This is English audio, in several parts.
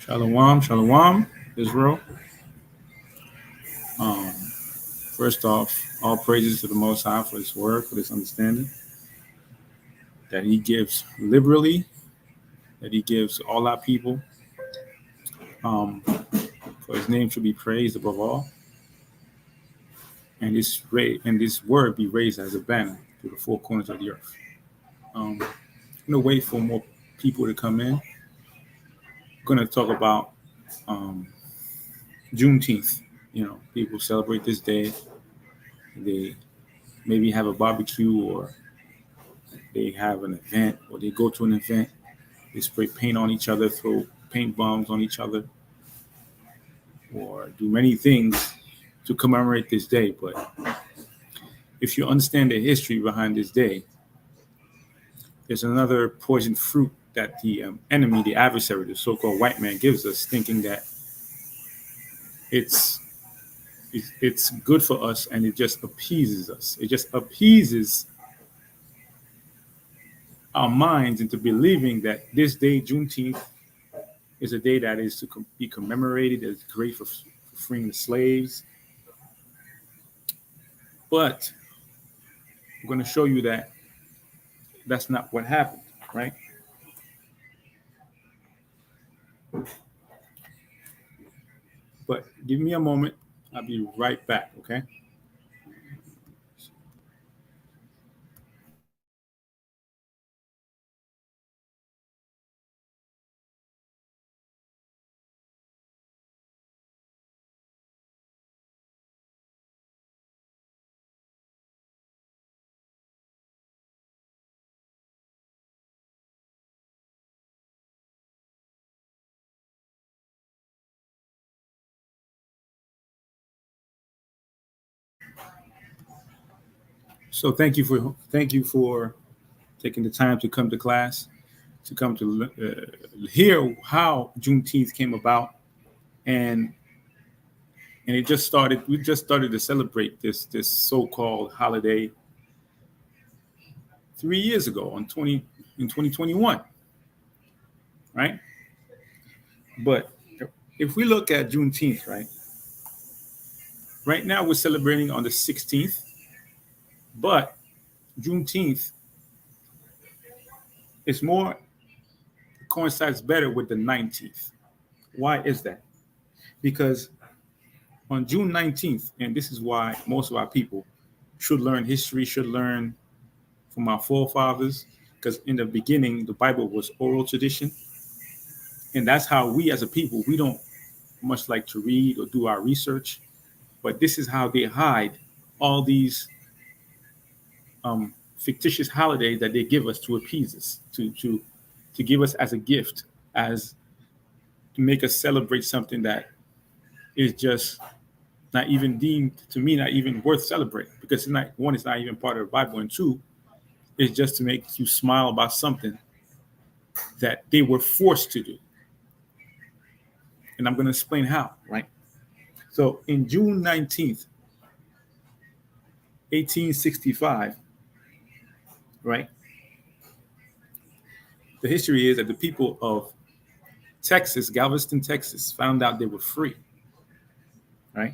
Shalom, shalom, Israel. Um, First off, all praises to the Most High for His word, for this understanding that He gives liberally, that He gives all our people. For His name should be praised above all, and this word be raised as a banner to the four corners of the earth. I'm gonna wait for more people to come in. I'm gonna talk about Juneteenth. People celebrate this day. They maybe have a barbecue, or they have an event, or they go to an event. They spray paint on each other, throw paint bombs on each other, or do many things to commemorate this day. But if you understand the history behind this day, there's another poisoned fruit that the enemy, the adversary, the so-called white man gives us, thinking that it's good for us, and it just appeases us. It just appeases our minds into believing that this day, Juneteenth, is a day that is to be commemorated, as great for freeing the slaves. But I'm going to show you that that's not what happened, right? But give me a moment. I'll be right back, okay? So thank you for taking the time to come to class, to come to hear how Juneteenth came about, and it just started. We just started to celebrate this so-called holiday 3 years ago in 2021, right? But if we look at Juneteenth, right now we're celebrating on the 16th, but Juneteenth is more coincides better with the 19th. Why is that? Because on June 19th, and this is why most of our people should learn history, should learn from our forefathers, because in the beginning, the Bible was oral tradition. And that's how we as a people, we don't much like to read or do our research, but this is how they hide all these fictitious holidays that they give us to appease us, to give us as a gift, as to make us celebrate something that is just not even deemed, to me, not even worth celebrating, because it's not, one, it's not even part of the Bible, and two, it's just to make you smile about something that they were forced to do. And I'm going to explain how, right? So in June 19th, 1865, right, the history is that the people of Texas, Galveston, Texas, found out they were free, right?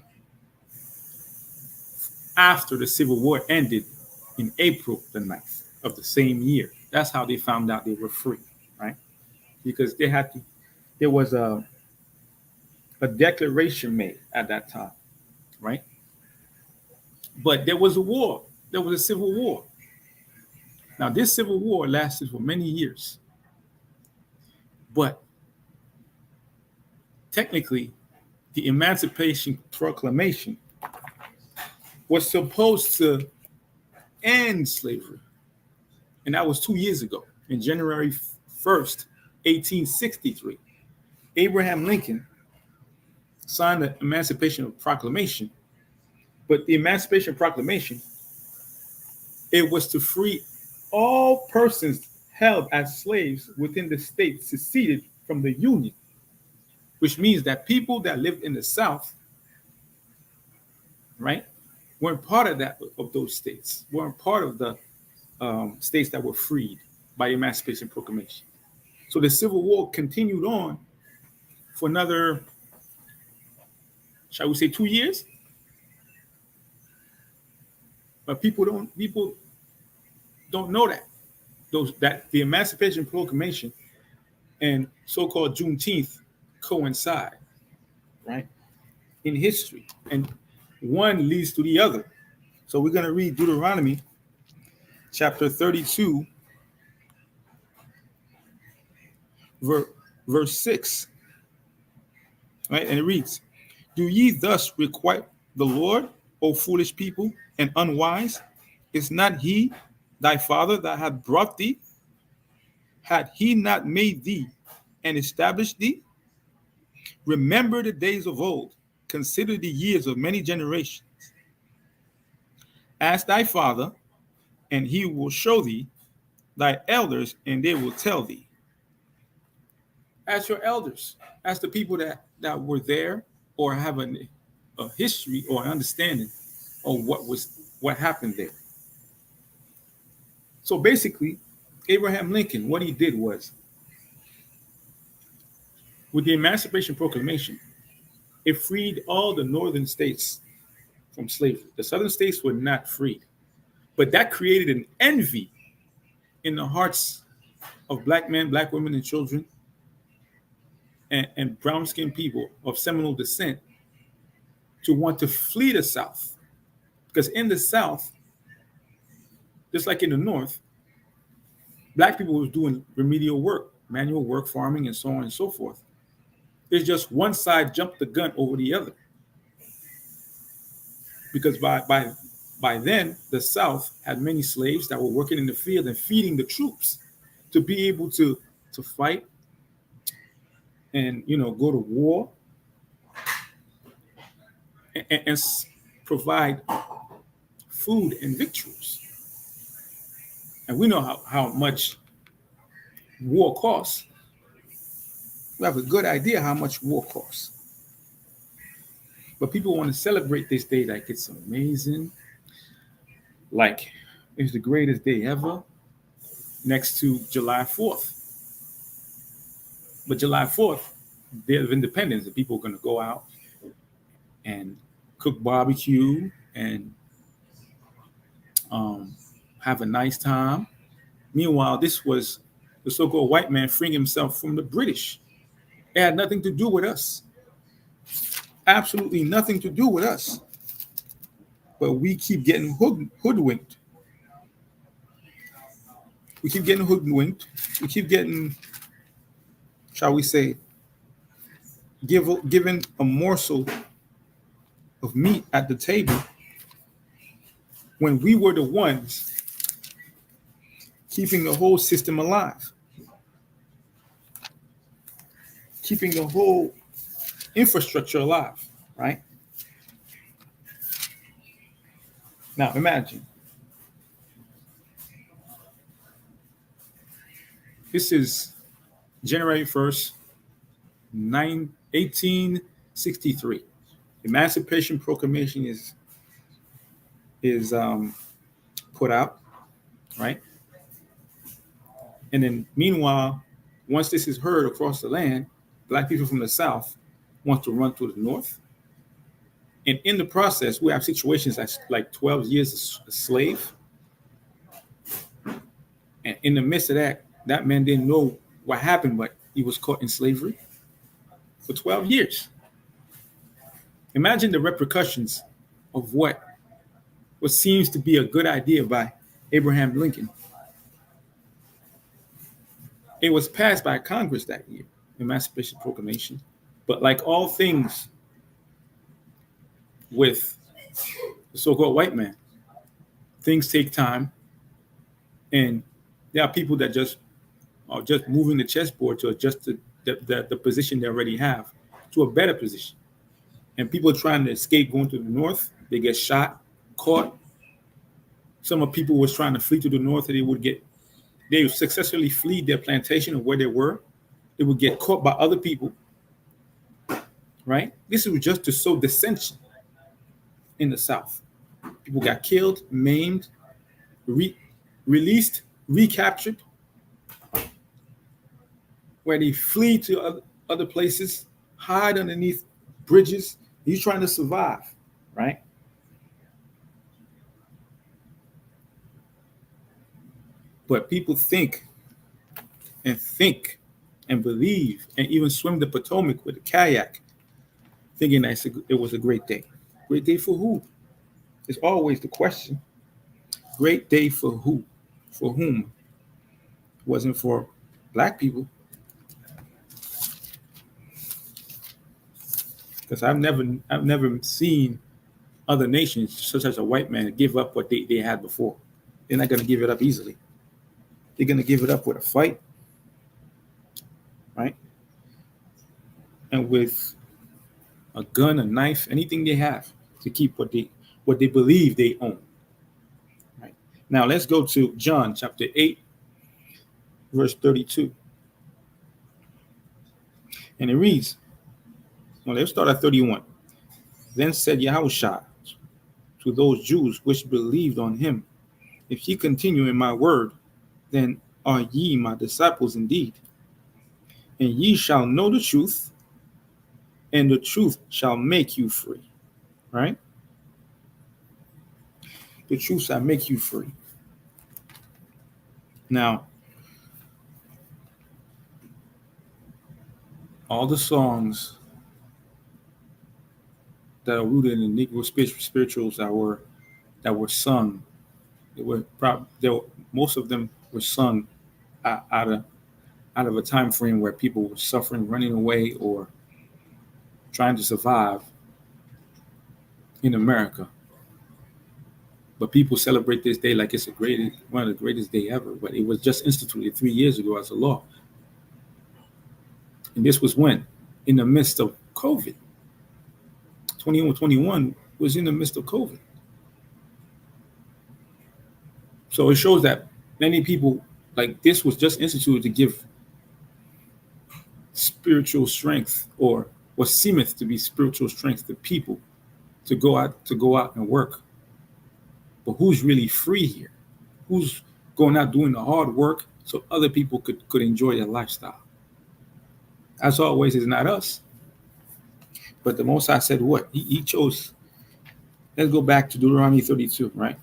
After the Civil War ended in April the 9th of the same year. That's how they found out they were free, right? Because there was a declaration made at that time, right? But there was a war. There was a civil war. Now, this civil war lasted for many years. But technically, the Emancipation Proclamation was supposed to end slavery. And that was 2 years ago, in January 1st, 1863. Abraham Lincoln signed the Emancipation Proclamation. But the Emancipation Proclamation, it was to free all persons held as slaves within the states seceded from the Union, which means that people that lived in the South, right, weren't part of those states, weren't part of the states that were freed by the Emancipation Proclamation. So the Civil War continued on for another, shall we say, 2 years. But people don't know that the Emancipation Proclamation and so-called Juneteenth coincide, right, in history, and one leads to the other. So we're going to read Deuteronomy chapter 32, verse 6, right? And it reads, "Do ye thus requite the Lord, O foolish people, and unwise? Is not he thy father that hath brought thee? Had he not made thee and established thee? Remember the days of old, consider the years of many generations. Ask thy father, and he will show thee, thy elders, and they will tell thee." Ask your elders. Ask the people that were there or have a history or an understanding of what happened there. So basically, Abraham Lincoln, what he did was, with the Emancipation Proclamation, it freed all the northern states from slavery. The southern states were not freed. But that created an envy in the hearts of black men, black women, and children, and brown-skinned people of Seminole descent to want to flee the South. Because in the South, just like in the North, black people were doing remedial work, manual work, farming, and so on and so forth. It's just one side jumped the gun over the other. Because by then, the South had many slaves that were working in the field and feeding the troops to be able to fight and, go to war and provide food and victuals. And we know how much war costs. We have a good idea how much war costs. But people want to celebrate this day like it's amazing, like it's the greatest day ever, next to July 4th. But July 4th, Day of Independence, the people are going to go out and cook barbecue and have a nice time. Meanwhile, this was the so-called white man freeing himself from the British. It had nothing to do with us. Absolutely nothing to do with us. But we keep getting hoodwinked. We keep getting hoodwinked. We keep getting, shall we say, given a morsel of meat at the table when we were the ones keeping the whole system alive, keeping the whole infrastructure alive, right? Now imagine, this is January 1st, 1863. Emancipation Proclamation is put out, right? And then meanwhile, once this is heard across the land, black people from the South want to run to the North. And in the process, we have situations like 12 years a slave. And in the midst of that man didn't know what happened, but he was caught in slavery for 12 years. Imagine the repercussions of what seems to be a good idea by Abraham Lincoln. It was passed by Congress that year, Emancipation Proclamation. But like all things with the so-called white man, things take time. And there are people that just are just moving the chessboard to adjust the position they already have to a better position. And people trying to escape going to the North, they get shot, caught. Some of people was trying to flee to the North, and they would successfully flee their plantation of where they were. They would get caught by other people, right? This was just to sow dissension in the South. People got killed, maimed, released, recaptured, where they flee to other places hide underneath bridges. He's trying to survive, right? But people think and believe and even swim the Potomac with a kayak, thinking that it was a great day. Great day for who? It's always the question. Great day for who? For whom? It wasn't for black people. Because I've never seen other nations, such as a white man, give up what they had before. They're not going to give it up easily. They're going to give it up with a fight, right? And with a gun, a knife, anything they have to keep what they believe they own. Right? Now let's go to John chapter 8, verse 32. And it reads, well, let's start at 31. Then said Yahushua to those Jews which believed on him, if ye continue in my word, then are ye my disciples indeed. And ye shall know the truth, and the truth shall make you free. Right? The truth shall make you free. Now, all the songs that are rooted in the Negro spirituals that were sung, most of them were sung out of a time frame where people were suffering, running away, or trying to survive in America. But people celebrate this day like it's one of the greatest day ever. But it was just instituted 3 years ago as a law. And this was when? In the midst of COVID. 2021 was in the midst of COVID. So it shows that many people, like, this was just instituted to give spiritual strength, or what seemeth to be spiritual strength, to people to go out and work. But who's really free here? Who's going out doing the hard work so other people could enjoy their lifestyle? As always, it's not us. But the Most High said what? He chose. Let's go back to Deuteronomy 32, right?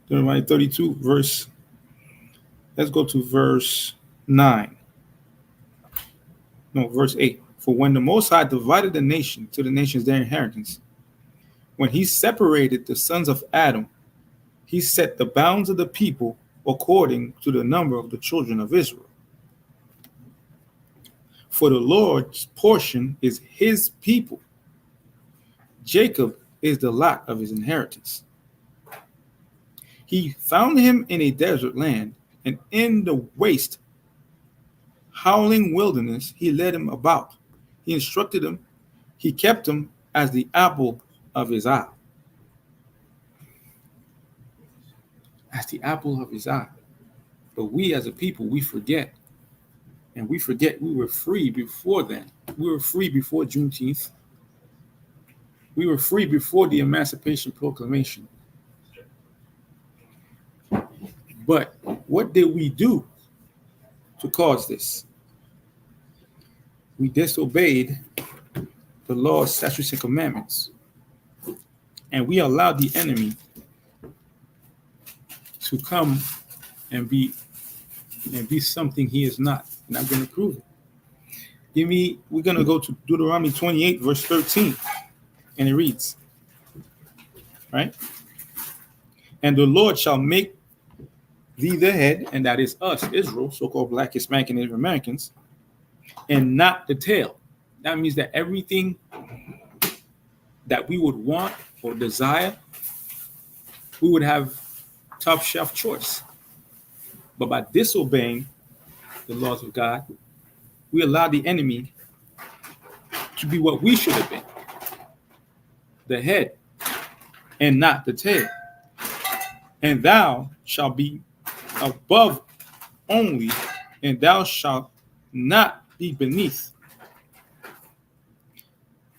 Deuteronomy 32, let's go to verse 9. No, verse 8. For when the Most High divided the nation to the nations their inheritance, when he separated the sons of Adam, he set the bounds of the people according to the number of the children of Israel. For the Lord's portion is his people. Jacob is the lot of his inheritance. He found him in a desert land, and in the waste, howling wilderness, he led him about. He instructed him. He kept him as the apple of his eye. As the apple of his eye. But we as a people, we forget. And we forget we were free before then. We were free before Juneteenth. We were free before the Emancipation Proclamation. But what did we do to cause this? We disobeyed the laws, statutes, and commandments. And we allowed the enemy to come and be something he is not. And I'm going to prove it. We're going to go to Deuteronomy 28, verse 13. And it reads, right? And the Lord shall make thee the head, and that is us, Israel, so-called Black, Hispanic, and Native Americans, and not the tail. That means that everything that we would want or desire, we would have top shelf choice. But by disobeying the laws of God, we allow the enemy to be what we should have been, the head and not the tail. And thou shalt be above only, and thou shalt not be beneath.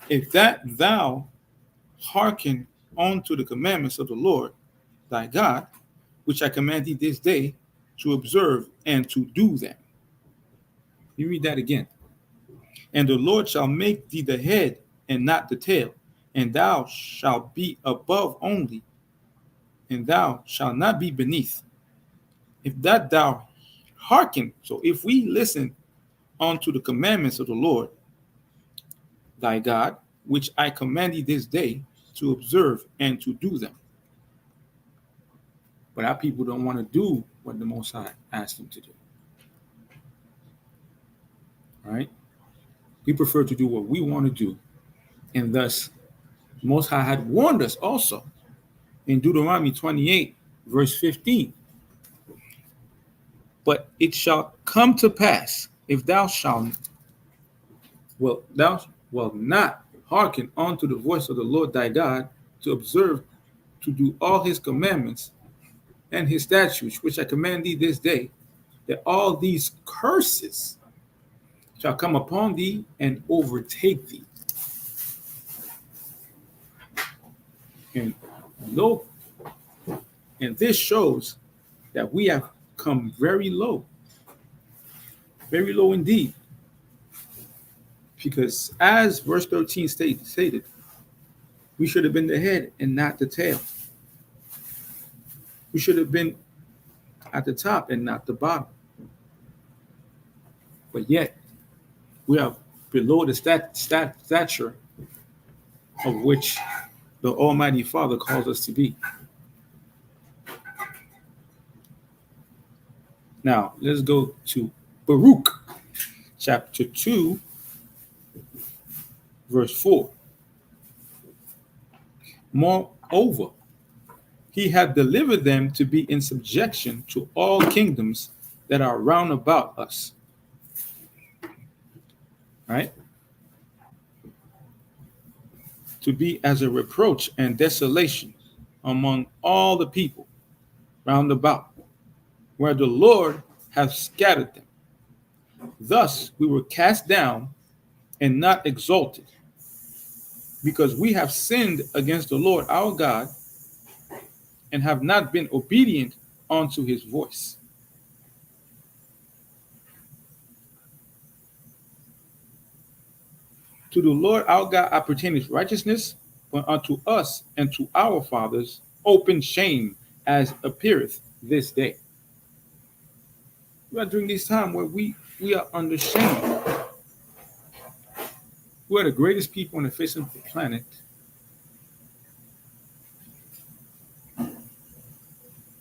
If that thou hearken unto the commandments of the Lord thy God, which I command thee this day to observe and to do them. You read that again. And the Lord shall make thee the head and not the tail, and thou shalt be above only, and thou shalt not be beneath. If that thou hearken, so if we listen unto the commandments of the Lord thy God, which I command thee this day to observe and to do them. But our people don't want to do what the Most High asked them to do. All right? We prefer to do what we want to do. And thus, the Most High had warned us also in Deuteronomy 28, verse 15. But it shall come to pass, if thou shalt, not hearken unto the voice of the Lord thy God, to observe to do all his commandments and his statutes, which I command thee this day, that all these curses shall come upon thee and overtake thee. And this shows that we have come very low indeed. Because as verse 13 stated, we should have been the head and not the tail. We should have been at the top and not the bottom. But yet, we are below the stature of which the Almighty Father calls us to be. Now, let's go to Baruch, chapter 2, verse 4. Moreover, he hath delivered them to be in subjection to all kingdoms that are round about us. Right? To be as a reproach and desolation among all the people round about, where the Lord hath scattered them. Thus we were cast down and not exalted, because we have sinned against the Lord our God, and have not been obedient unto his voice. To the Lord our God appertaineth righteousness, but unto us and to our fathers open shame, as appeareth this day. We are during this time where we are under shame. We are the greatest people on the face of the planet.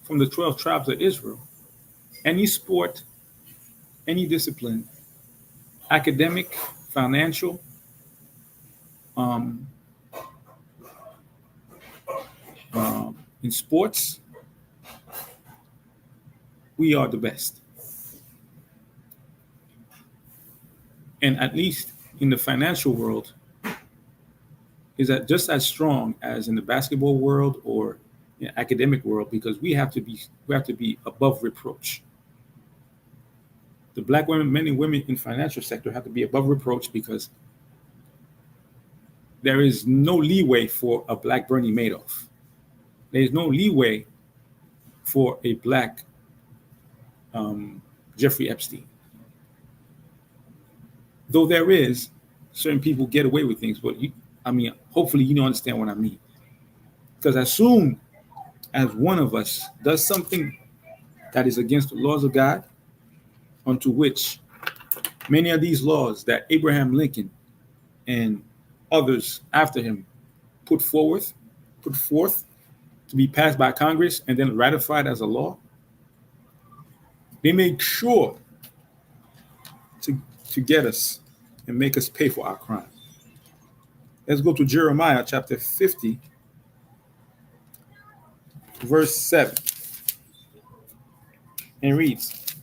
From the 12 tribes of Israel. Any sport, any discipline, academic, financial, in sports, we are the best. And at least in the financial world, is that just as strong as in the basketball world or in the academic world, because we have to be above reproach. The black women, men and women in financial sector have to be above reproach, because there is no leeway for a black Bernie Madoff. There is no leeway for a black Jeffrey Epstein. Though there is, certain people get away with things, but hopefully you don't understand what I mean. Because as soon as one of us does something that is against the laws of God, unto which many of these laws that Abraham Lincoln and others after him put forth to be passed by Congress and then ratified as a law, they made sure to get us and make us pay for our crime. Let's go to Jeremiah chapter 50, verse 7. And reads,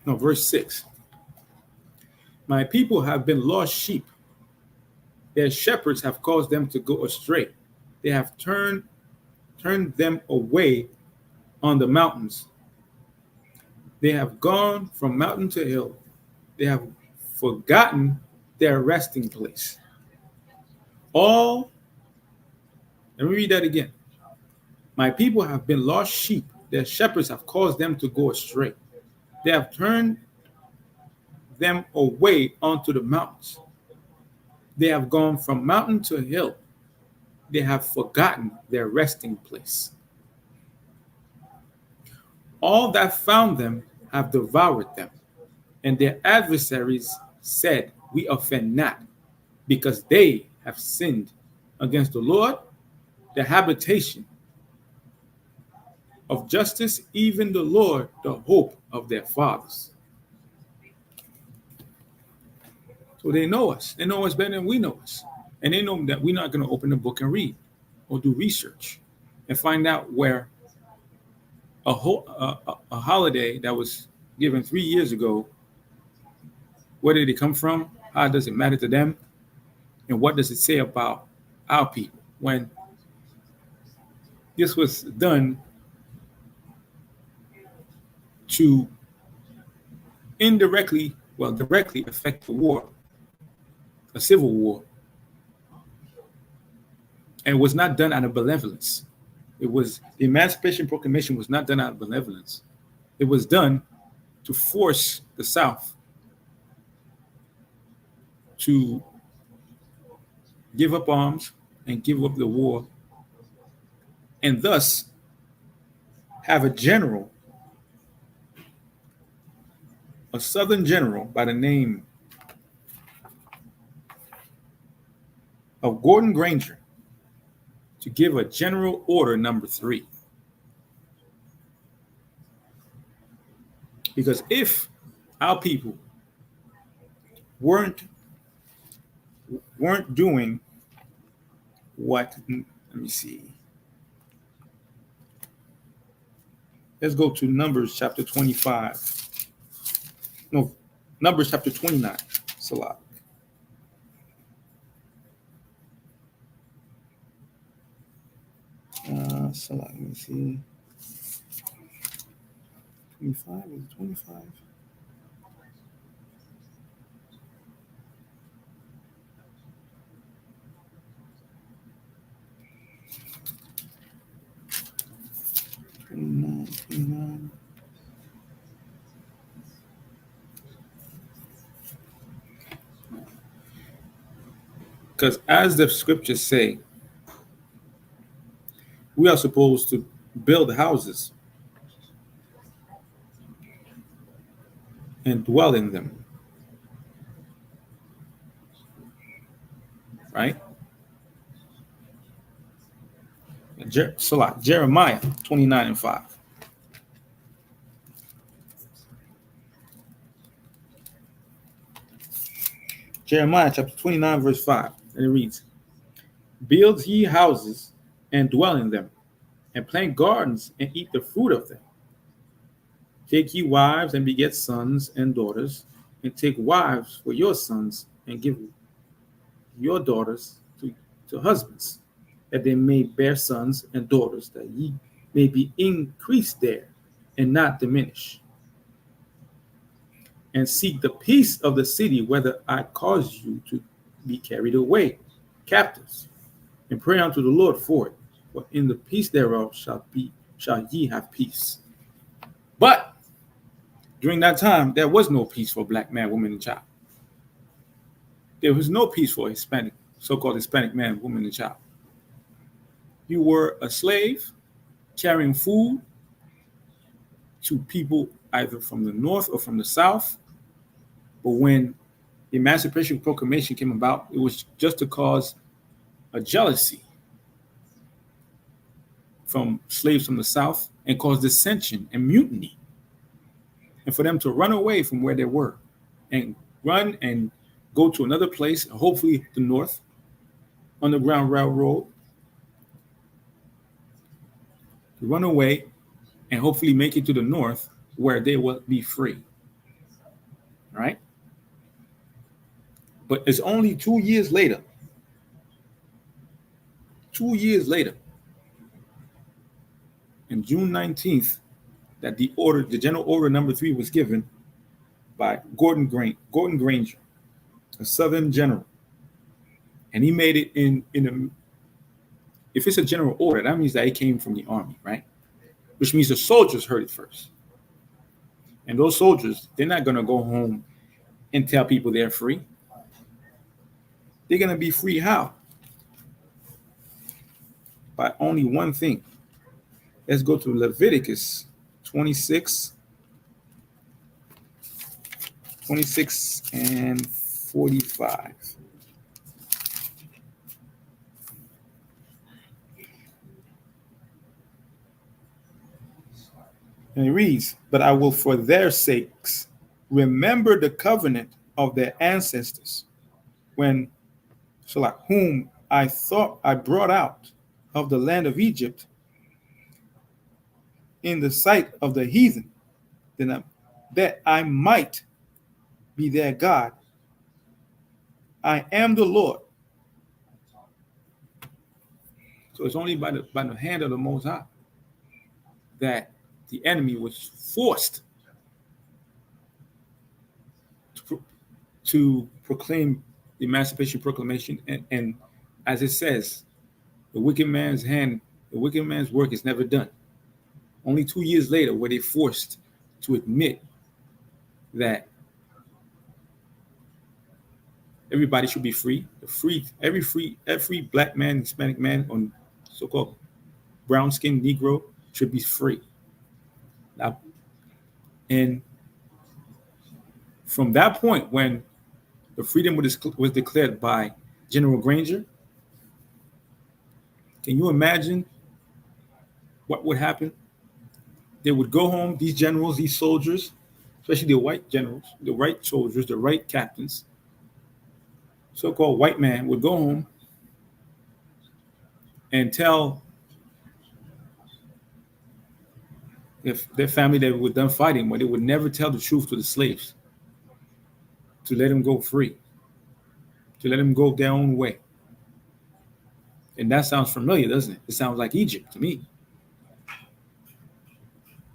verse 6. My people have been lost sheep. Their shepherds have caused them to go astray. They have turned them away on the mountains They have gone from mountain to hill. They have forgotten their resting place. All, let me read that again. My people have been lost sheep. Their shepherds have caused them to go astray. They have turned them away onto the mountains. They have gone from mountain to hill. They have forgotten their resting place. All that found them have devoured them, and their adversaries said, we offend not, because they have sinned against the Lord, the habitation of justice, even the Lord, the hope of their fathers. So they know us. They know us better than we know us. And they know that we're not going to open the book and read or do research and find out where a holiday that was given 3 years ago, where did it come from? How does it matter to them? And what does it say about our people when this was done to indirectly, well, directly affect the war, a civil war, and was not done out of benevolence. It was, the Emancipation Proclamation was not done out of benevolence. It was done to force the South to give up arms and give up the war, and thus have a general, a Southern general by the name of Gordon Granger, to give a general order number 3. Because if our people weren't doing what, let me see. Let's go to Numbers chapter 25. No, Numbers chapter 29. Salah. Salah, let me see. 25, is it 25? Because as the scriptures say, we are supposed to build houses and dwell in them. Right? Jeremiah 29 and 5. Jeremiah chapter 29, verse 5. And it reads, build ye houses and dwell in them, and plant gardens and eat the fruit of them. Take ye wives and beget sons and daughters, and take wives for your sons, and give your daughters to husbands, that they may bear sons and daughters, that ye may be increased there and not diminish. And seek the peace of the city, whether I cause you to be carried away captives, and pray unto the Lord for it. For in the peace thereof shall ye have peace. But during that time, there was no peace for black man, woman, and child. There was no peace for Hispanic, so-called Hispanic man, woman, and child. You were a slave carrying food to people either from the north or from the south. But when the Emancipation Proclamation came about, it was just to cause a jealousy from slaves from the south and cause dissension and mutiny, and for them to run away from where they were and run and go to another place, hopefully the north, Underground Railroad, to run away and hopefully make it to the north where they will be free. All right? But it's only 2 years later. 2 years later, in June 19th, that the general order number 3 was given by Gordon Granger, a Southern general, and he made it in a. If it's a general order, that means that it came from the army, right? Which means the soldiers heard it first, and those soldiers, they're not going to go home and tell people they're free. They're going to be free how? By only one thing. Let's go to Leviticus 26 and 45. And it reads, "But I will for their sakes remember the covenant of their ancestors, whom I thought I brought out of the land of Egypt in the sight of the heathen, that I might be their God. I am the Lord." So it's only by the hand of the Most High that the enemy was forced to proclaim the Emancipation Proclamation. And as it says, the wicked man's work is never done. Only 2 years later were they forced to admit that everybody should be free. Every black man, Hispanic man, on so-called brown-skinned Negro should be free. Now, and from that point, when the freedom was declared by General Granger, can you imagine what would happen? They would go home, these generals, these soldiers, especially the white generals, the white soldiers, the white captains, so-called white man would go home and tell if their family that were done fighting, but they would never tell the truth to the slaves, to let them go free, to let them go their own way. And that sounds familiar, doesn't it? It sounds like Egypt to me.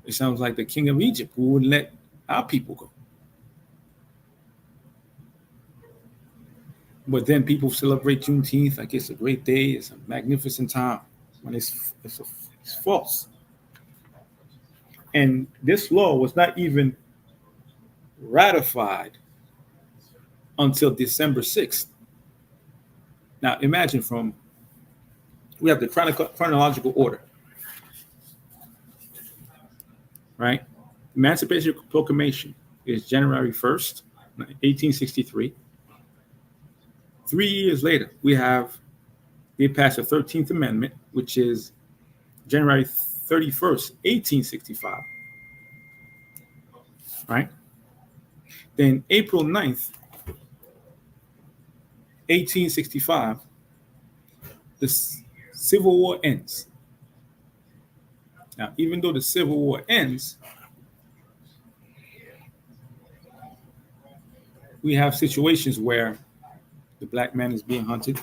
It sounds like the king of Egypt who wouldn't let our people go. But then people celebrate Juneteenth like it's a great day, it's a magnificent time, when it's false. And this law was not even ratified until December 6th. Now imagine we have the chronological order, right? Emancipation Proclamation is January 1st, 1863. 3 years later, they passed the 13th Amendment, which is January 31st, 1865, right? Then April 9th, 1865, the Civil War ends. Now, even though the Civil War ends, we have situations where the black man is being hunted.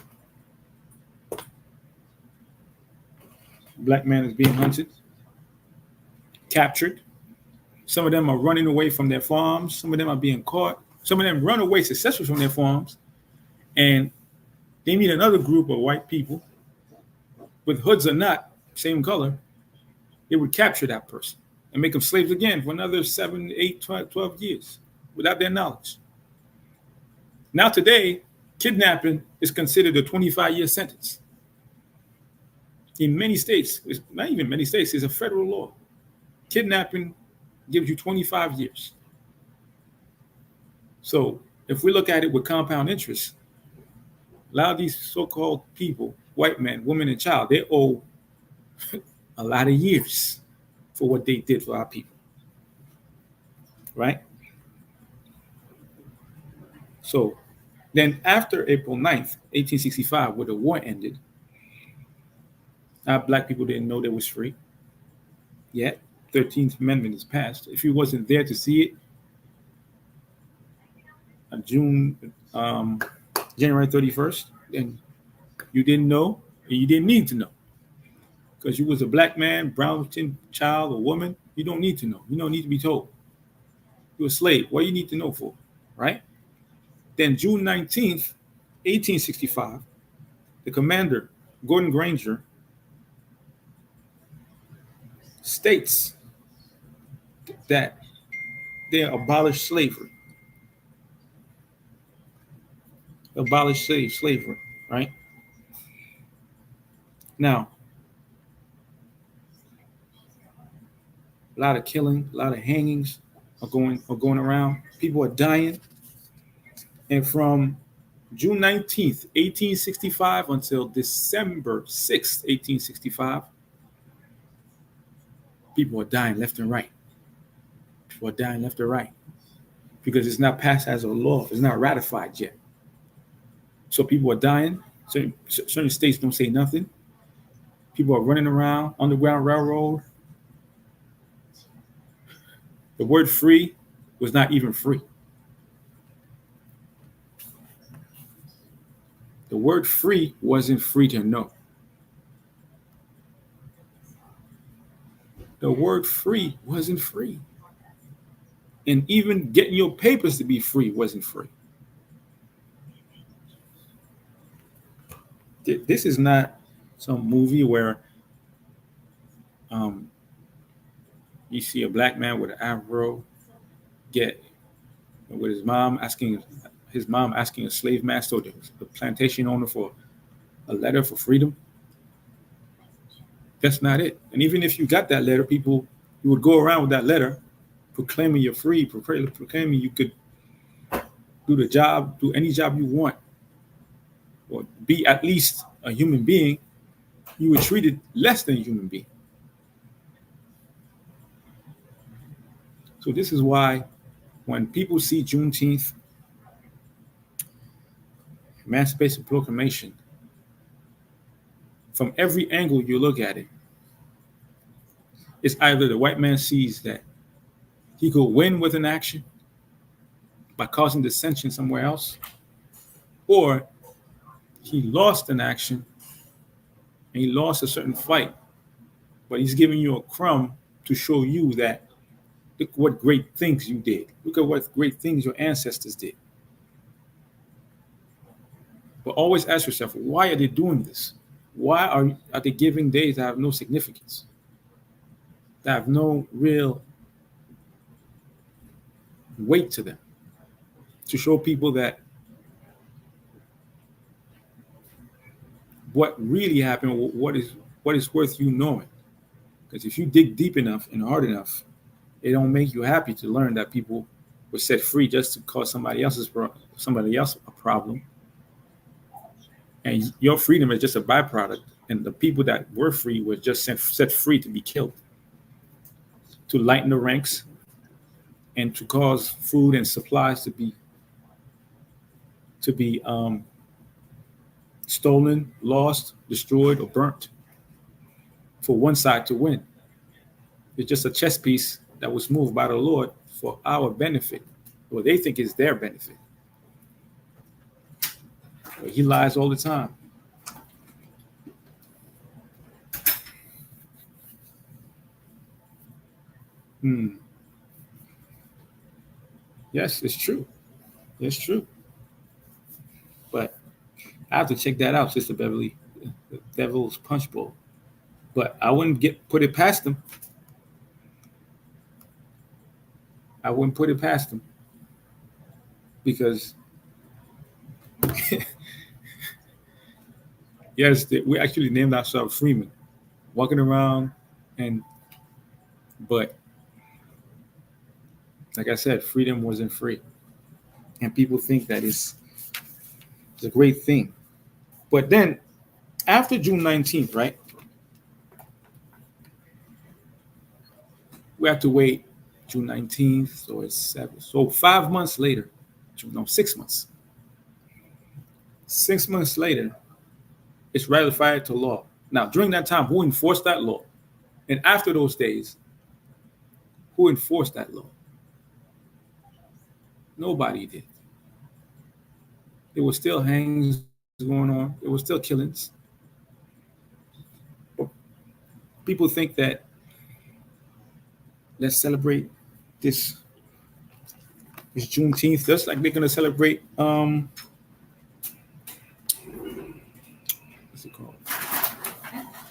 Black man is being hunted, captured. Some of them are running away from their farms. Some of them are being caught. Some of them run away successfully from their farms, and they meet another group of white people with hoods or not, same color. They would capture that person and make them slaves again for another 7, 8, 12 years without their knowledge. Now today, kidnapping is considered a 25-year sentence. In many states, not even many states, it's a federal law. Kidnapping gives you 25 years. So if we look at it with compound interest, a lot of these so-called people, white men, women, and child, they owe a lot of years for what they did for our people, right? So then after April 9th, 1865, where the war ended, our black people didn't know they was free yet. 13th Amendment is passed. If you wasn't there to see it on January 31st, then you didn't know and you didn't need to know. because you was a black man, brown skin child, or woman. You don't need to know. You don't need to be told. You're a slave. What do you need to know for? Right? Then June 19th, 1865, the commander, Gordon Granger, states that they abolished slavery. Abolished slavery, right? Now, a lot of killing, a lot of hangings are going around. People are dying. And from June 19th, 1865 until December 6th, 1865, people are dying left and right. People are dying left and right because it's not passed as a law. It's not ratified yet. So people are dying. Certain states don't say nothing. People are running around. Underground Railroad. The word free was not even free. The word free wasn't free to know. The word free wasn't free. And even getting your papers to be free wasn't free. This is not some movie where you see a black man with an afro get with his mom asking a slave master or the plantation owner for a letter for freedom. That's not it. And even if you got that letter, you would go around with that letter proclaiming you're free, proclaiming you could do the job, do any job you want, or be at least a human being. You were treated less than a human being. So this is why when people see Juneteenth, Emancipation Proclamation, from every angle you look at it, it's either the white man sees that he could win with an action by causing dissension somewhere else, or he lost an action and he lost a certain fight, but he's giving you a crumb to show you that look what great things you did. Look at what great things your ancestors did. But always ask yourself, why are they doing this? Why are they giving days that have no significance, that have no real weight to them, to show people that what really happened, what is worth you knowing? Because if you dig deep enough and hard enough, it don't make you happy to learn that people were set free just to cause somebody else a problem, and your freedom is just a byproduct. And the people that were free were just set free to be killed, to lighten the ranks, and to cause food and supplies to be stolen, lost, destroyed, or burnt, for one side to win. It's just a chess piece that was moved by the Lord for our benefit, what they think is their benefit. But he lies all the time. Yes, it's true. It's true. But I have to check that out, Sister Beverly, the Devil's Punch Bowl. But I wouldn't put it past them. I wouldn't put it past them because yes, we actually named ourselves Freeman, walking around, but like I said, freedom wasn't free, and people think that it's a great thing. But then after June 19th, right, we have to wait June 19th, so it's 7. So 5 months later, 6 months. 6 months later, it's ratified to law. Now, during that time, who enforced that law? And after those days, who enforced that law? Nobody did. There were still hangings going on. There were still killings. People think that let's celebrate this Juneteenth, just like they're gonna celebrate what's it called?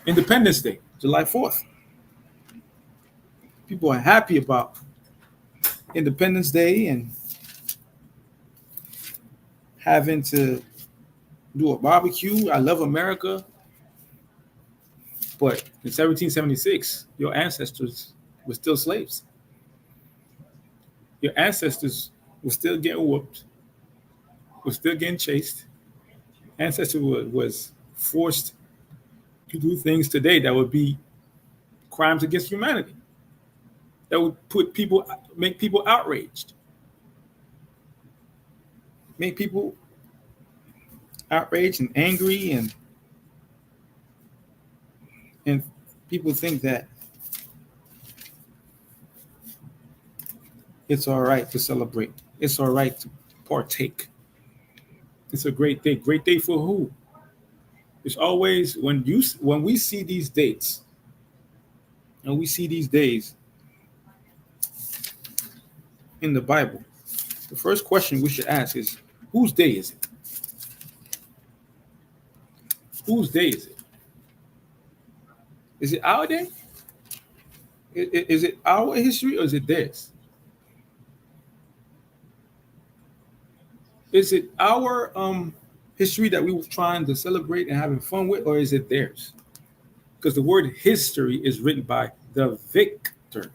Independence Day, July 4th. People are happy about Independence Day and having to do a barbecue. I love America. But in 1776, your ancestors were still slaves. Your ancestors were still getting whooped, were still getting chased. Ancestors was forced to do things today that would be crimes against humanity. That would make people outraged. Make people outraged and angry, and people think that it's all right to celebrate. It's all right to partake. It's a great day. Great day for who? It's always when we see these dates and we see these days in the Bible, the first question we should ask is, whose day is it? Whose day is it? Is it our day? Is it our history or is it theirs? Is it our history that we were trying to celebrate and having fun with, or is it theirs? Because the word history is written by the victor,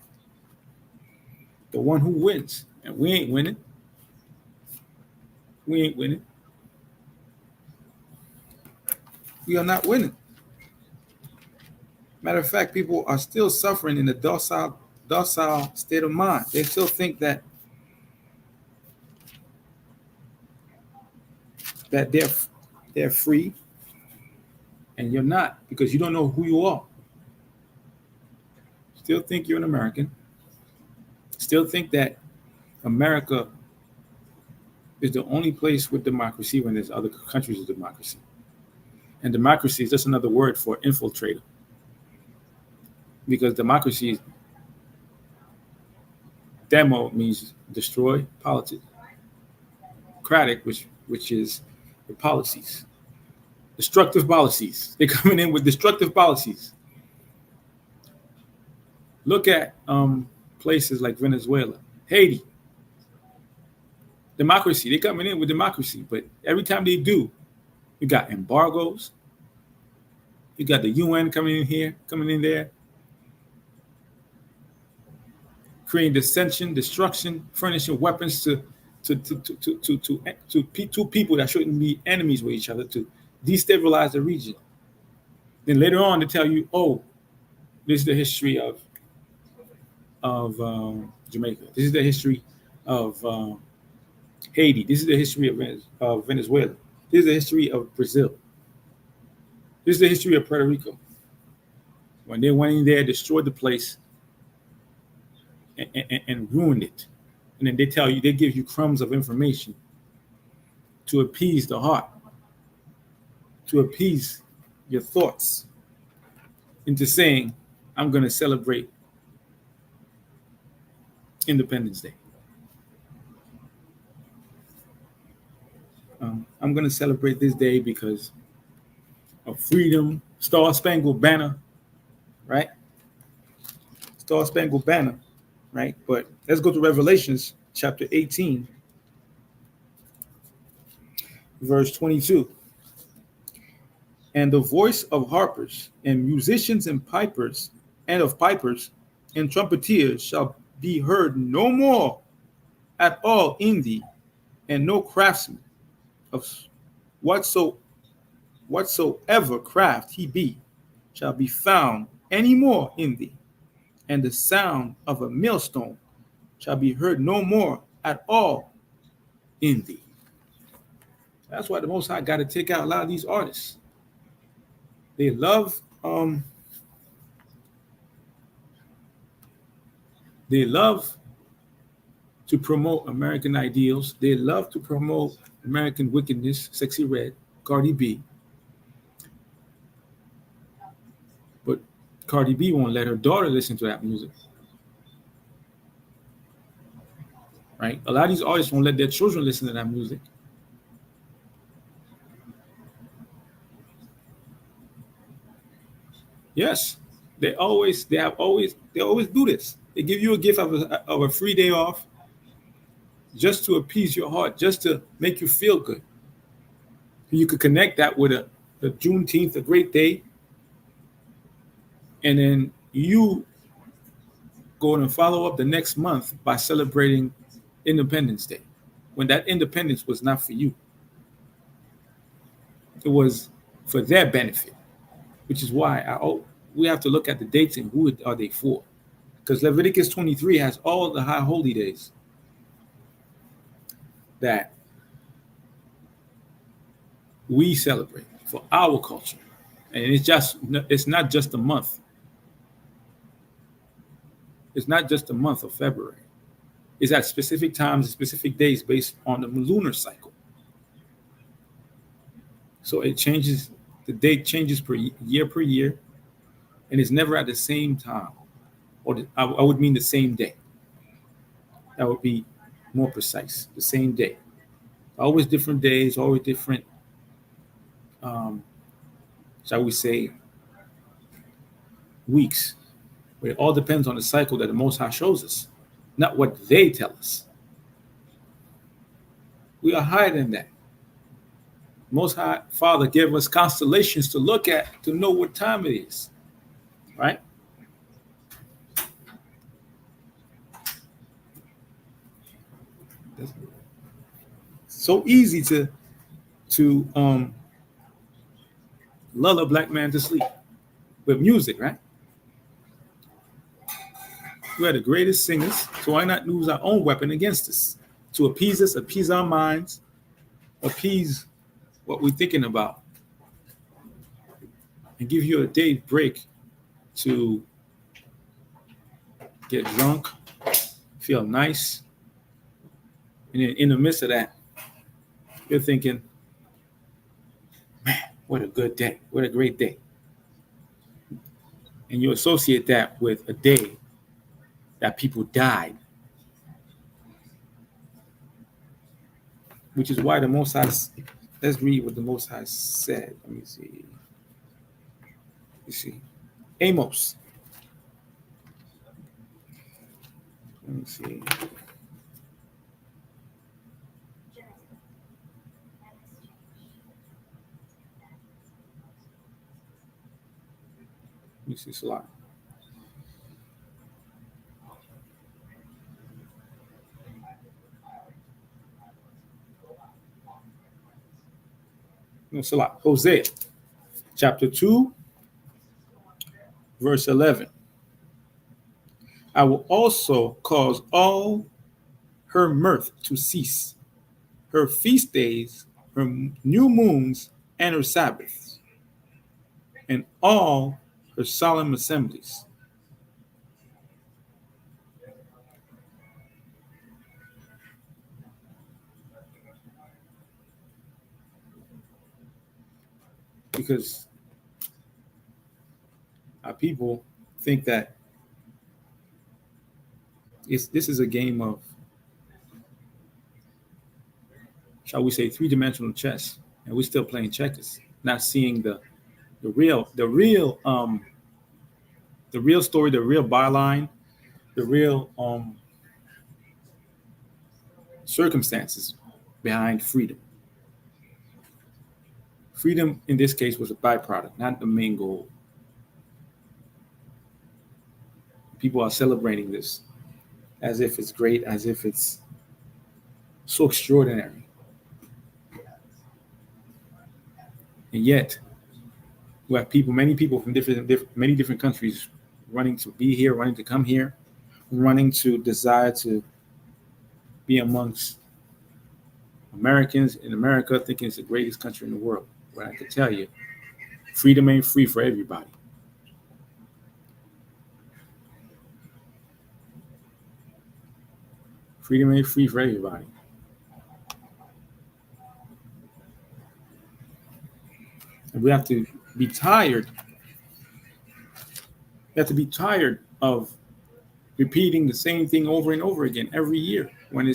the one who wins, and we ain't winning. We ain't winning. We are not winning. Matter of fact, people are still suffering in a docile state of mind. They still think that they're free, and you're not, because you don't know who you are. Still think you're an American. Still think that America is the only place with democracy when there's other countries with democracy. And democracy is just another word for infiltrator. Because democracy, demo means destroy, politics. Democratic, which is the policies. Destructive policies. They're coming in with destructive policies. Look at places like Venezuela, Haiti. Democracy. They're coming in with democracy, but every time they do, you got embargoes. You got the UN coming in there, creating dissension, destruction, furnishing weapons to two people that shouldn't be enemies with each other, to destabilize the region. Then later on, they tell you, "Oh, this is the history of Jamaica. This is the history of Haiti. This is the history of Venezuela. This is the history of Brazil. This is the history of Puerto Rico." When they went in there, destroyed the place, and ruined it. And then they give you crumbs of information to appease the heart, to appease your thoughts into saying, I'm going to celebrate Independence Day. I'm going to celebrate this day because of freedom, Star Spangled Banner, right? Star Spangled Banner, right? But let's go to Revelations chapter 18, verse 22. And the voice of harpers and musicians and pipers and and trumpeters shall be heard no more at all in thee, and no craftsman of whatsoever craft he be shall be found any more in thee, and the sound of a millstone shall be heard no more at all in thee. That's why the Most High got to take out a lot of these artists. They love to promote American ideals. They love to promote American wickedness, Sexy Red, Cardi B. But Cardi B won't let her daughter listen to that music. Right? A lot of these artists won't let their children listen to that music. Yes, they always do this. They give you a gift of a free day off just to appease your heart, just to make you feel good. You could connect that with the Juneteenth, a great day, and then you go and follow up the next month by celebrating Independence Day, when that independence was not for you. It was for their benefit, which is why we have to look at the dates and who are they for. Because Leviticus 23 has all the high holy days that we celebrate for our culture. And it's not just a month. It's not just a month of February. It's at specific times and specific days based on the lunar cycle. So it changes, the date changes per year, and it's never at the same time. I would mean the same day. That would be more precise, the same day. Always different days, always different, shall we say, weeks. But it all depends on the cycle that the Most High shows us, not what they tell us. We are higher than that. Most High Father gave us constellations to look at to know what time it is, right? It's so easy to lull a black man to sleep with music, right? We are the greatest singers, so why not use our own weapon against us to appease us, appease our minds, appease what we're thinking about, and give you a day break to get drunk, feel nice, and then in the midst of that, you're thinking, man, what a good day, what a great day. And you associate that with a day that people died, which is why the Most High, let's read what the Most High said. Let me see. Amos. Let me see. Let me see Salah. No, Salah. Hosea, chapter 2, verse 11. I will also cause all her mirth to cease, her feast days, her new moons, and her Sabbaths, and all her solemn assemblies. Because our people think that this is a game of, shall we say, three-dimensional chess, and we're still playing checkers, not seeing the real story, the real byline, the real circumstances behind freedom. Freedom in this case was a byproduct, not the main goal. People are celebrating this as if it's great, as if it's so extraordinary. And yet, we have many people from many different countries running to be here, running to come here, running to desire to be amongst Americans in America, thinking it's the greatest country in the world. But I can tell you, freedom ain't free for everybody. Freedom ain't free for everybody. And we have to be tired You have to be tired of repeating the same thing over and over again every year when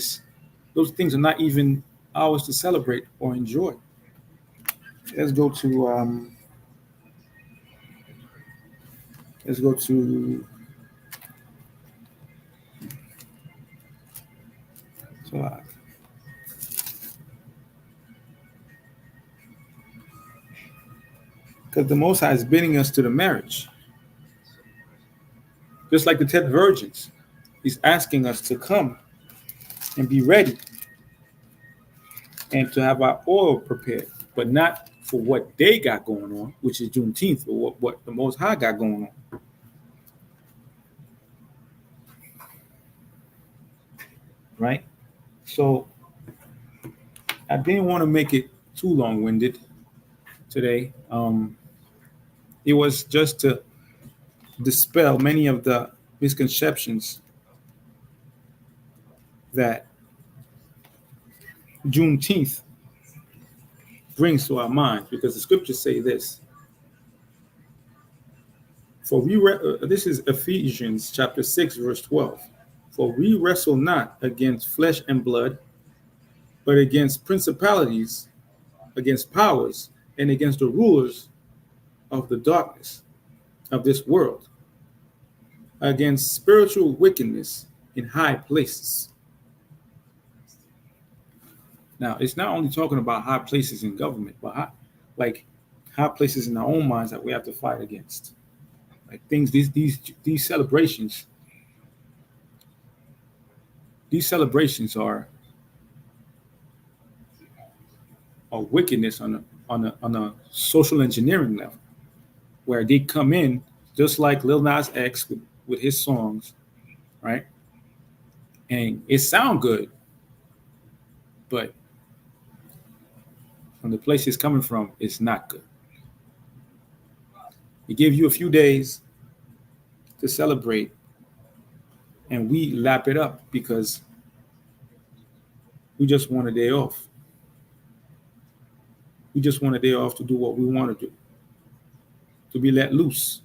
those things are not even ours to celebrate or enjoy. Let's go to let's go to because the Most High is bidding us to the marriage, just like the 10 virgins. He's asking us to come and be ready and to have our oil prepared, but not for what they got going on, which is Juneteenth, or what the Most High got going on. Right? So I didn't want to make it too long-winded today. It was just to dispel many of the misconceptions that Juneteenth brings to our minds, because the scriptures say this. For this is Ephesians chapter 6, verse 12. For we wrestle not against flesh and blood, but against principalities, against powers, and against the rulers of the darkness of this world, against spiritual wickedness in high places. Now, it's not only talking about high places in government, but high places in our own minds that we have to fight against. Like things, these celebrations are wickedness on a social engineering level, where they come in just like Lil Nas X with his songs, right? And it sound good, but from the place it's coming from, it's not good. It gives you a few days to celebrate, and we lap it up because we just want a day off. We just want a day off to do what we want to do, to be let loose.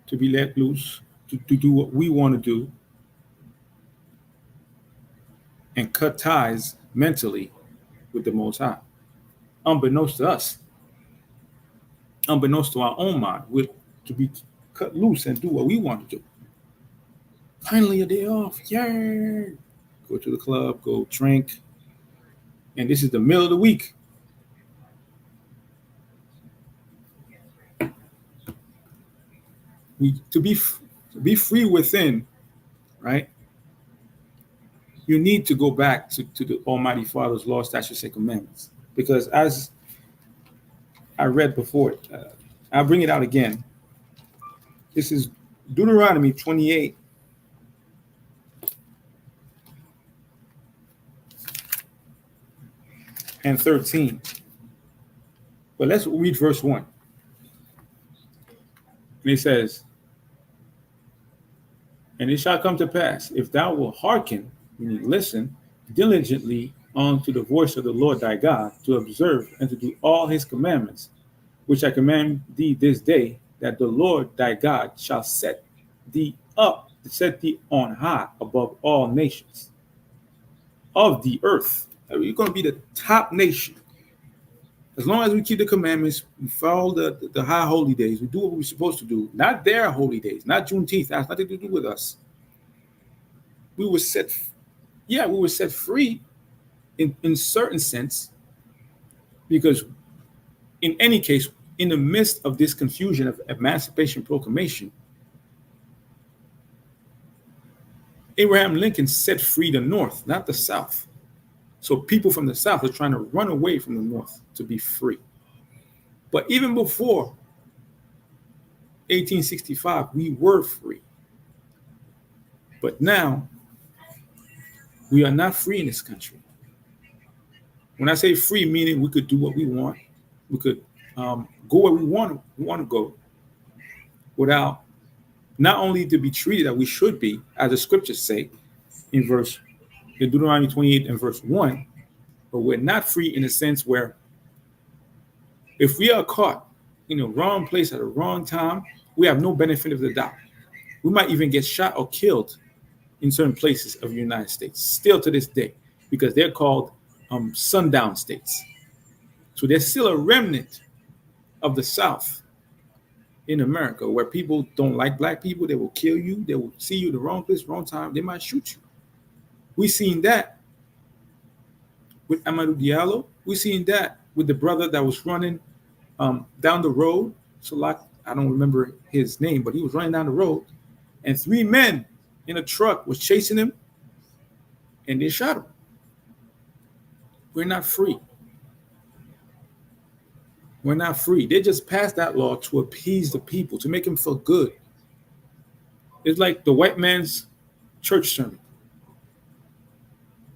To be let loose, to do what we want to do, and cut ties mentally with the Most High. Unbeknownst to us, unbeknownst to our own mind, to be cut loose and do what we want to do. Finally, a day off. Yay! Go to the club, go drink. And this is the middle of the week. To be free within, right? You need to go back to the Almighty Father's law, statutes, and commandments. Because as I read before, I'll bring it out again. This is Deuteronomy 28. And 13. But let's read verse 1. And it says, and it shall come to pass, if thou wilt hearken, meaning listen, diligently unto the voice of the Lord thy God, to observe and to do all his commandments, which I command thee this day, that the Lord thy God shall set thee on high above all nations of the earth. You're going to be the top nation. As long as we keep the commandments, we follow the high holy days, we do what we're supposed to do, not their holy days, not Juneteenth. That has nothing to do with us. We were set free in certain sense, because in any case, in the midst of this confusion of Emancipation Proclamation, Abraham Lincoln set free the North, not the South. So people from the South are trying to run away from the North to be free. But even before 1865, we were free. But now, we are not free in this country. When I say free, meaning we could do what we want. We could go where we want to go without not only to be treated that we should be, as the scriptures say in Deuteronomy 28 and verse 1, but we're not free in a sense where if we are caught wrong place at the wrong time, we have no benefit of the doubt. We might even get shot or killed in certain places of the United States, still to this day, because they're called sundown states. So there's still a remnant of the South in America where people don't like black people. They will kill you. They will see you in the wrong place, wrong time. They might shoot you. We seen that with Amadou Diallo. We seen that with the brother that was running down the road. So like, I don't remember his name, but he was running down the road, and 3 men in a truck was chasing him, and they shot him. We're not free. We're not free. They just passed that law to appease the people, to make them feel good. It's like the white man's church sermon.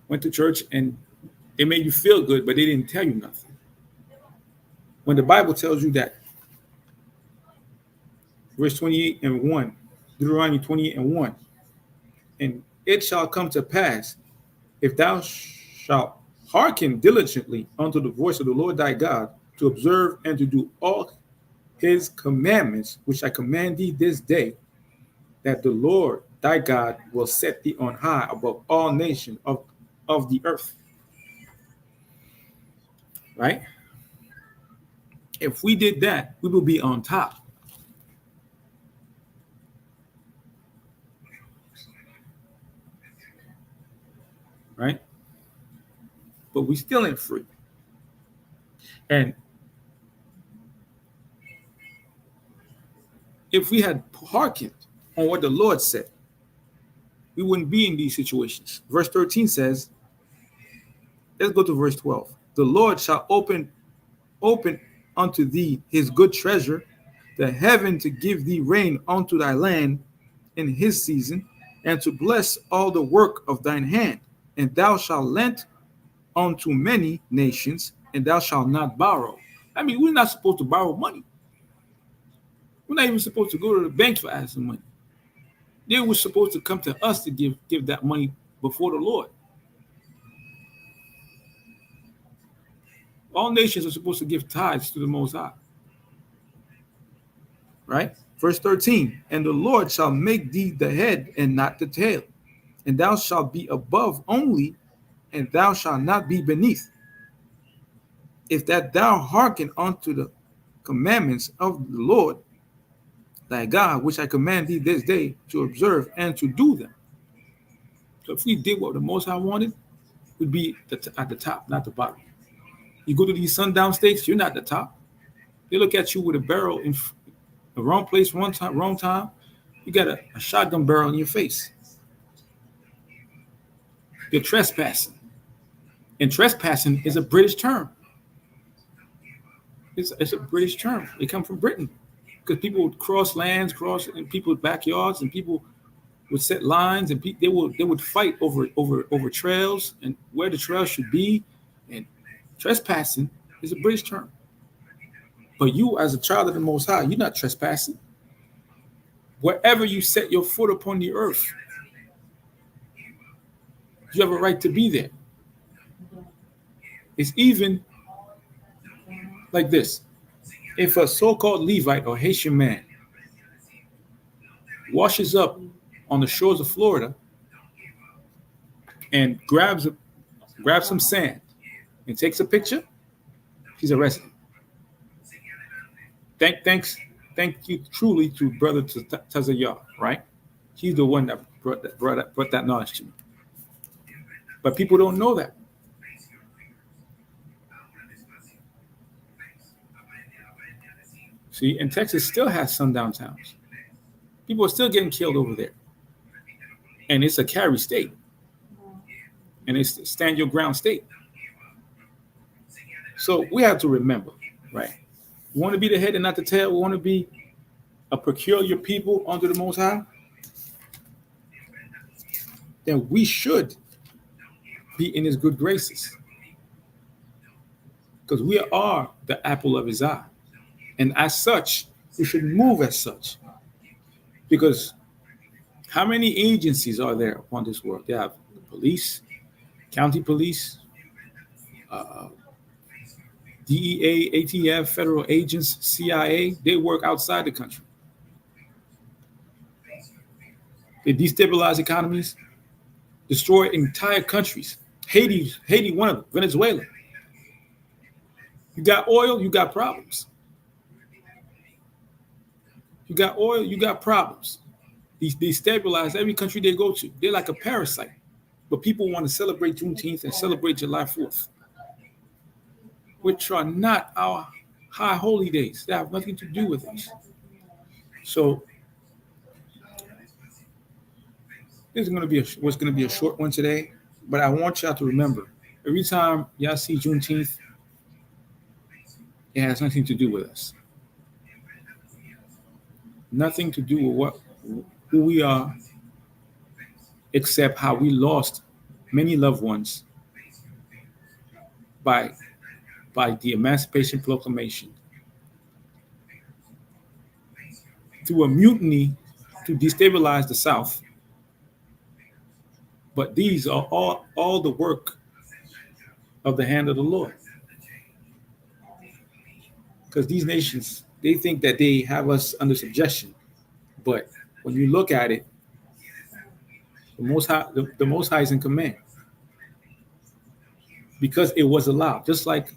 Went to church and it made you feel good, but they didn't tell you nothing. When the Bible tells you that, verse 28:1, Deuteronomy 28:1, and it shall come to pass, if thou shalt hearken diligently unto the voice of the Lord thy God, to observe and to do all his commandments, which I command thee this day, that the Lord thy God will set thee on high above all nations of the earth. Right? If we did that, we will be on top. Right? But we still ain't free. And if we had hearkened on what the Lord said, we wouldn't be in these situations. Verse 13 says, let's go to verse 12. The Lord shall open unto thee his good treasure, the heaven to give thee rain unto thy land in his season, and to bless all the work of thine hand. And thou shalt lend unto many nations, and thou shalt not borrow. I mean, we're not supposed to borrow money. We're not even supposed to go to the bank for asking money. They were supposed to come to us to give that money before the Lord. All nations are supposed to give tithes to the Most High. Right? Verse 13, and the Lord shall make thee the head and not the tail, and thou shalt be above only, and thou shalt not be beneath. If that thou hearken unto the commandments of the Lord thy God, which I command thee this day to observe and to do them. So if we did what the Most High wanted, we'd be at the top, not the bottom. You go to these sundown states, you're not the top. They look at you with a barrel in the wrong place, wrong time. You got a shotgun barrel in your face. You're trespassing. And trespassing is a British term. It's a British term. They come from Britain. Because people would cross lands, cross in people's backyards, and people would set lines, and they would fight over trails and where the trails should be. And trespassing is a British term. But you, as a child of the Most High, you're not trespassing. Wherever you set your foot upon the earth, you have a right to be there. It's even like this. If a so-called Levite or Haitian man washes up on the shores of Florida and grabs some sand and takes a picture, he's arrested. Thank you truly to Brother Tazayah, right? He's the one that brought that knowledge to me. But people don't know that. See, and Texas still has sundown towns. People are still getting killed over there. And it's a carry state. And it's a stand your ground state. So we have to remember, right? We want to be the head and not the tail. We want to be a peculiar people under the Most High. Then we should be in his good graces. Because we are the apple of his eye. And as such, we should move as such. Because how many agencies are there upon this world? They have the police, county police, DEA, ATF, federal agents, CIA, they work outside the country. They destabilize economies, destroy entire countries. Haiti, one of them. Venezuela. You got oil, you got problems. You got oil, you got problems. They destabilize every country they go to. They're like a parasite. But people want to celebrate Juneteenth and celebrate July 4th, which are not our high holy days. They have nothing to do with us. So this is going to be what's going to be a short one today, but I want y'all to remember, every time y'all see Juneteenth, it has nothing to do with us. Nothing to do with who we are, except how we lost many loved ones by the Emancipation Proclamation, through a mutiny to destabilize the South. But these are all the work of the hand of the Lord. Because these nations, they think that they have us under subjection. But when you look at it, the Most High is in command. Because it was allowed. Just like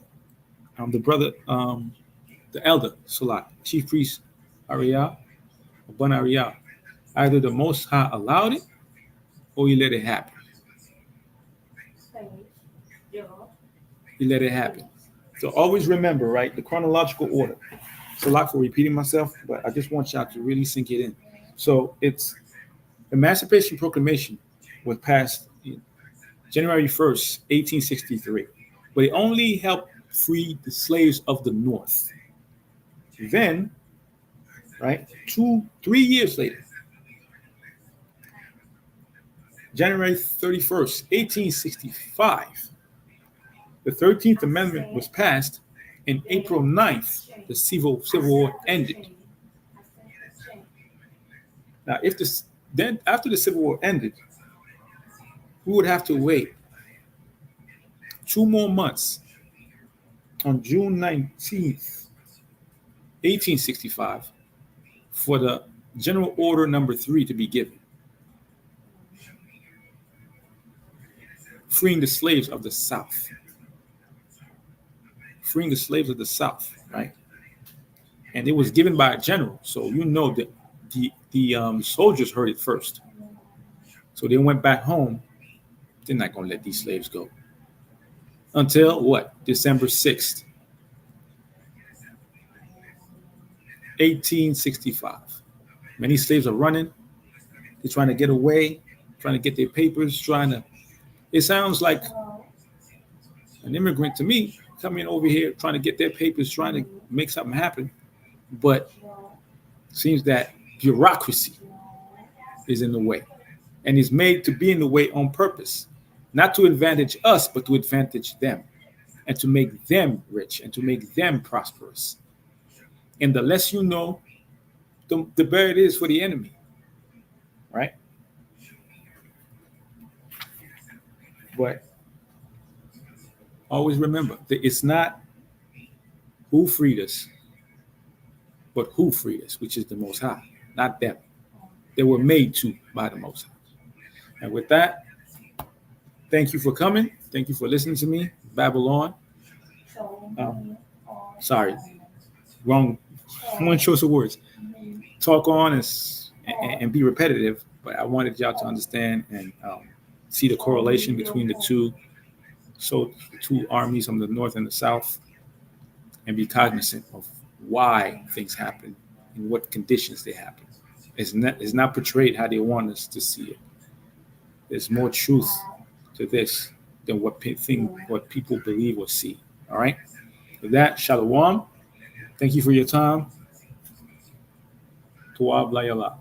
the brother, the elder, Salat, chief priest, Ariel, Abun Ariel. Either the Most High allowed it, or he let it happen. He let it happen. So always remember, right, the chronological order. It's a lot for repeating myself, but I just want y'all to really sink it in. So it's Emancipation Proclamation was passed January 1st, 1863, but it only helped free the slaves of the North. Then, right, 3 years later, January 31st, 1865, the 13th Amendment was passed, and April 9th, the Civil War ended. Now, then after the Civil War ended, we would have to wait 2 more months on June 19th, 1865, for the General Order Number 3 to be given, freeing the slaves of the South. Freeing the slaves of the South, right? And it was given by a general, so you know that the soldiers heard it first. So they went back home. They're not going to let these slaves go. Until what? December 6th, 1865. Many slaves are running. They're trying to get away, trying to get their papers, it sounds like an immigrant to me coming over here, trying to get their papers, trying to make something happen. But it seems that bureaucracy is in the way, and is made to be in the way on purpose, not to advantage us, but to advantage them, and to make them rich, and to make them prosperous. And the less you know, the better it is for the enemy, right? But always remember that it's not who freed us, but who freed us, which is the Most High, not them. They were made to by the Most High. And with that, thank you for coming. Thank you for listening to me, Babylon. Sorry, wrong. One choice of words. Talk on and be repetitive, but I wanted y'all to understand and see the correlation between the two. So the two armies on the North and the South, and be cognizant of why things happen and what conditions they happen. It's not portrayed how they want us to see it. There's more truth to this than what people believe or see. All right. With that, Shalom. Thank you for your time. Tu'ab la yala.